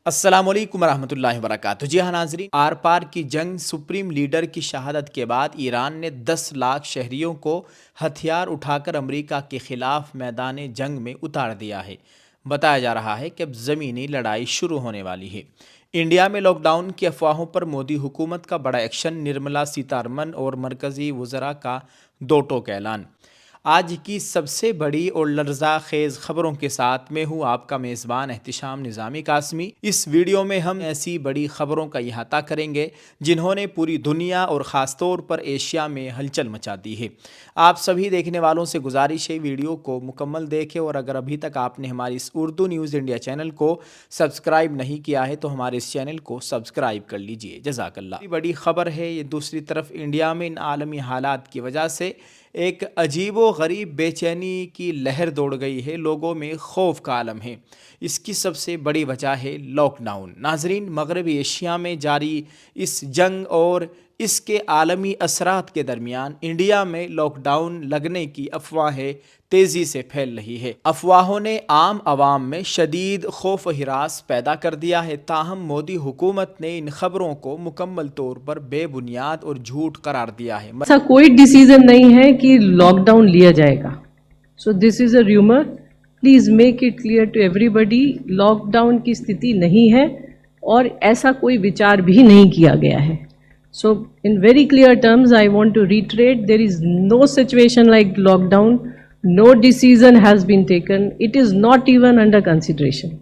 السلام علیکم ورحمۃ اللہ وبرکاتہ۔ جی ہاں ناظرین، آر پار کی جنگ، سپریم لیڈر کی شہادت کے بعد ایران نے 10 لاکھ شہریوں کو ہتھیار اٹھا کر امریکہ کے خلاف میدان جنگ میں اتار دیا ہے۔ بتایا جا رہا ہے کہ اب زمینی لڑائی شروع ہونے والی ہے۔ انڈیا میں لاک ڈاؤن کی افواہوں پر مودی حکومت کا بڑا ایکشن، نرملا سیتارمن اور مرکزی وزراء کا دو ٹوک اعلان۔ آج کی سب سے بڑی اور لرزہ خیز خبروں کے ساتھ میں ہوں آپ کا میزبان احتشام نظامی قاسمی۔ اس ویڈیو میں ہم ایسی بڑی خبروں کا احاطہ کریں گے جنہوں نے پوری دنیا اور خاص طور پر ایشیا میں ہلچل مچا دی ہے۔ آپ سبھی دیکھنے والوں سے گزارش ہے ویڈیو کو مکمل دیکھیں، اور اگر ابھی تک آپ نے ہماری اس اردو نیوز انڈیا چینل کو سبسکرائب نہیں کیا ہے تو ہمارے اس چینل کو سبسکرائب کر لیجئے۔ جزاک اللہ۔ بڑی خبر ہے یہ۔ دوسری طرف انڈیا میں ان عالمی حالات کی وجہ سے ایک عجیب و غریب بے چینی کی لہر دوڑ گئی ہے، لوگوں میں خوف کا عالم ہے۔ اس کی سب سے بڑی وجہ ہے لاک ڈاؤن۔ ناظرین، مغربی ایشیا میں جاری اس جنگ اور اس کے عالمی اثرات کے درمیان انڈیا میں لاک ڈاؤن لگنے کی افواہیں تیزی سے پھیل رہی ہے۔ افواہوں نے عام عوام میں شدید خوف و ہراس پیدا کر دیا ہے، تاہم مودی حکومت نے ان خبروں کو مکمل طور پر بے بنیاد اور جھوٹ قرار دیا ہے۔ ایسا کوئی ڈیسیزن نہیں ہے کہ لاک ڈاؤن لیا جائے گا۔ So this is a rumour, please make it clear to everybody, lockdown کی استھتی نہیں ہے اور ایسا کوئی وچار بھی نہیں کیا گیا ہے۔ So in very clear terms I want to reiterate, there is no situation like lockdown, no decision has been taken, it is not even under consideration.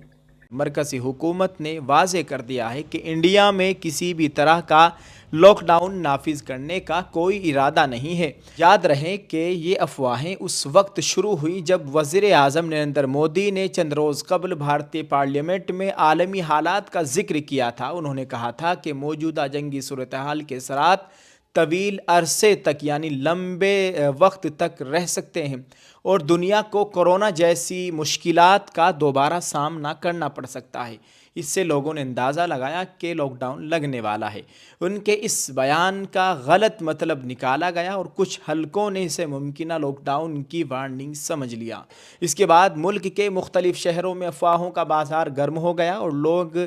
مرکزی حکومت نے واضح کر دیا ہے کہ انڈیا میں کسی بھی طرح کا لاک ڈاؤن نافذ کرنے کا کوئی ارادہ نہیں ہے۔ یاد رہے کہ یہ افواہیں اس وقت شروع ہوئی جب وزیر اعظم نریندر مودی نے چند روز قبل بھارتی پارلیمنٹ میں عالمی حالات کا ذکر کیا تھا۔ انہوں نے کہا تھا کہ موجودہ جنگی صورتحال کے اثرات طویل عرصے تک یعنی لمبے وقت تک رہ سکتے ہیں اور دنیا کو کورونا جیسی مشکلات کا دوبارہ سامنا کرنا پڑ سکتا ہے۔ اس سے لوگوں نے اندازہ لگایا کہ لاک ڈاؤن لگنے والا ہے۔ ان کے اس بیان کا غلط مطلب نکالا گیا اور کچھ حلقوں نے اسے ممکنہ لاک ڈاؤن کی وارننگ سمجھ لیا۔ اس کے بعد ملک کے مختلف شہروں میں افواہوں کا بازار گرم ہو گیا اور لوگ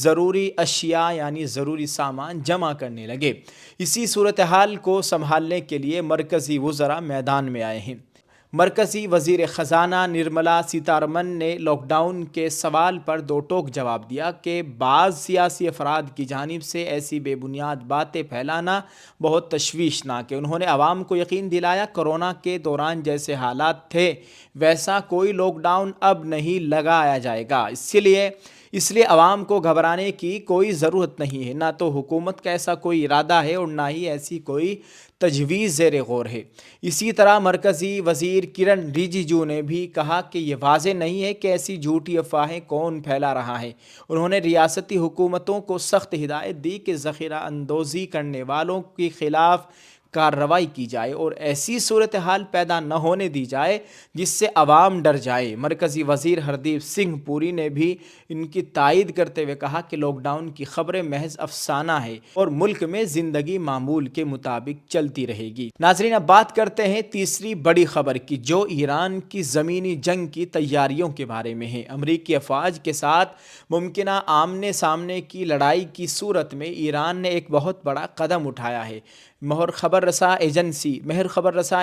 ضروری اشیاء یعنی ضروری سامان جمع کرنے لگے۔ اسی صورتحال کو سنبھالنے کے لیے مرکزی وزراء میدان میں آئے ہیں۔ مرکزی وزیر خزانہ نرملا سیتارمن نے لاک ڈاؤن کے سوال پر دو ٹوک جواب دیا کہ بعض سیاسی افراد کی جانب سے ایسی بے بنیاد باتیں پھیلانا بہت تشویشناک ہے۔ انہوں نے عوام کو یقین دلایا کورونا کے دوران جیسے حالات تھے ویسا کوئی لاک ڈاؤن اب نہیں لگایا جائے گا، اس لیے عوام کو گھبرانے کی کوئی ضرورت نہیں ہے۔ نہ تو حکومت کا ایسا کوئی ارادہ ہے اور نہ ہی ایسی کوئی تجویز زیر غور ہے۔ اسی طرح مرکزی وزیر کرن رجیجو نے بھی کہا کہ یہ واضح نہیں ہے کہ ایسی جھوٹی افواہیں کون پھیلا رہا ہے۔ انہوں نے ریاستی حکومتوں کو سخت ہدایت دی کہ ذخیرہ اندوزی کرنے والوں کے خلاف کارروائی کی جائے اور ایسی صورتحال پیدا نہ ہونے دی جائے جس سے عوام ڈر جائے۔ مرکزی وزیر ہردیپ سنگھ پوری نے بھی ان کی تائید کرتے ہوئے کہا کہ لاک ڈاؤن کی خبریں محض افسانہ ہے اور ملک میں زندگی معمول کے مطابق چلتی رہے گی۔ ناظرین، اب بات کرتے ہیں تیسری بڑی خبر کی، جو ایران کی زمینی جنگ کی تیاریوں کے بارے میں ہے۔ امریکی افواج کے ساتھ ممکنہ آمنے سامنے کی لڑائی کی صورت میں ایران نے ایک بہت بڑا قدم اٹھایا ہے۔ مہر خبر رساں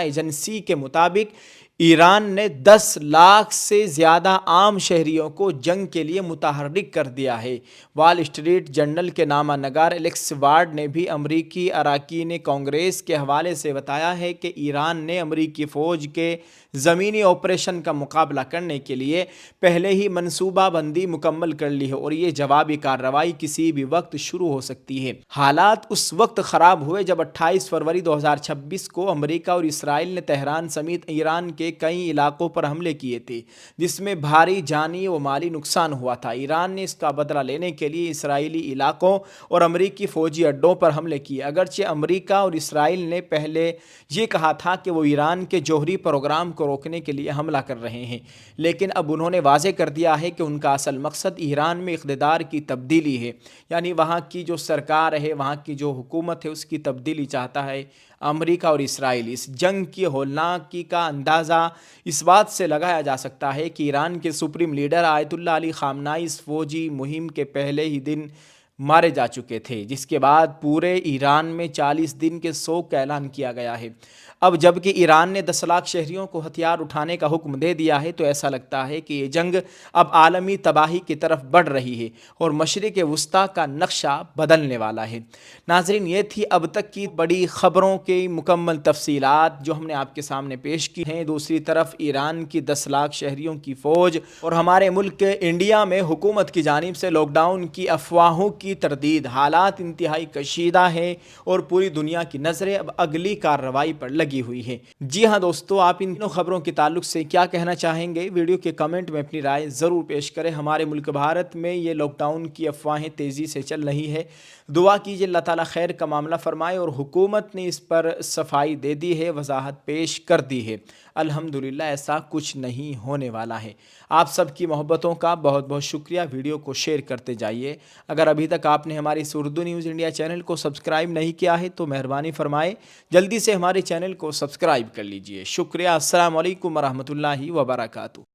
ایجنسی کے مطابق ایران نے 10 لاکھ سے زیادہ عام شہریوں کو جنگ کے لیے متحرک کر دیا ہے۔ وال اسٹریٹ جرنل کے نامہ نگار الیکس وارڈ نے بھی امریکی اراکین کانگریس کے حوالے سے بتایا ہے کہ ایران نے امریکی فوج کے زمینی آپریشن کا مقابلہ کرنے کے لیے پہلے ہی منصوبہ بندی مکمل کر لی ہے اور یہ جوابی کارروائی کسی بھی وقت شروع ہو سکتی ہے۔ حالات اس وقت خراب ہوئے جب 28 فروری 2026 کو امریکہ اور اسرائیل نے تہران سمیت ایران کے کئی علاقوں پر حملے کیے تھے، جس میں بھاری جانی و مالی نقصان ہوا تھا۔ ایران نے اس کا بدلہ لینے کے لیے اسرائیلی علاقوں اور امریکی فوجی اڈوں پر حملے کیے۔ اگرچہ امریکہ اور اسرائیل نے پہلے یہ کہا تھا کہ وہ ایران کے جوہری پروگرام کو روکنے کے لیے حملہ کر رہے ہیں، لیکن اب انہوں نے واضح کر دیا ہے کہ ان کا اصل مقصد ایران میں اقتدار کی تبدیلی ہے، یعنی وہاں کی جو سرکار ہے، وہاں کی جو حکومت ہے، اس کی تبدیلی چاہتا ہے امریکہ اور اسرائیل۔ اس جنگ کی ہولناکی کا اندازہ اس بات سے لگایا جا سکتا ہے کہ ایران کے سپریم لیڈر آیت اللہ علی خامنائی اس فوجی مہم کے پہلے ہی دن مارے جا چکے تھے، جس کے بعد پورے ایران میں 40 دن کے سوگ کا اعلان کیا گیا ہے۔ اب جب کہ ایران نے 10 لاکھ شہریوں کو ہتھیار اٹھانے کا حکم دے دیا ہے تو ایسا لگتا ہے کہ یہ جنگ اب عالمی تباہی کی طرف بڑھ رہی ہے اور مشرق وسطیٰ کا نقشہ بدلنے والا ہے۔ ناظرین، یہ تھی اب تک کی بڑی خبروں کی مکمل تفصیلات جو ہم نے آپ کے سامنے پیش کی ہیں۔ دوسری طرف ایران کی 10 لاکھ شہریوں کی فوج اور ہمارے ملک انڈیا میں حکومت کی جانب سے لاک ڈاؤن کی افواہوں کی تردید، حالات انتہائی کشیدہ ہیں اور پوری دنیا کی نظریں اب اگلی کارروائی پر لگی ہوئی ہے۔ جی ہاں دوستو، آپ ان تینوں خبروں کے تعلق سے کیا کہنا چاہیں گے؟ ویڈیو کے کمنٹ میں اپنی رائے ضرور پیش کریں۔ ہمارے ملک بھارت میں یہ لاک ڈاؤن کی افواہیں تیزی سے چل رہی ہے، دعا کیجیے اللہ تعالیٰ خیر کا معاملہ فرمائے، اور حکومت نے اس پر صفائی دے دی ہے، وضاحت پیش کر دی ہے۔ الحمدللہ ایسا کچھ نہیں ہونے والا ہے۔ آپ سب کی محبتوں کا بہت بہت شکریہ۔ ویڈیو کو شیئر کرتے جائیے۔ اگر ابھی تک آپ نے ہماری اس اردو نیوز انڈیا چینل کو سبسکرائب نہیں کیا ہے تو مہربانی فرمائے جلدی سے ہمارے چینل کو سبسکرائب کر لیجیے۔ شکریہ۔ السلام علیکم ورحمۃ اللہ وبرکاتہ۔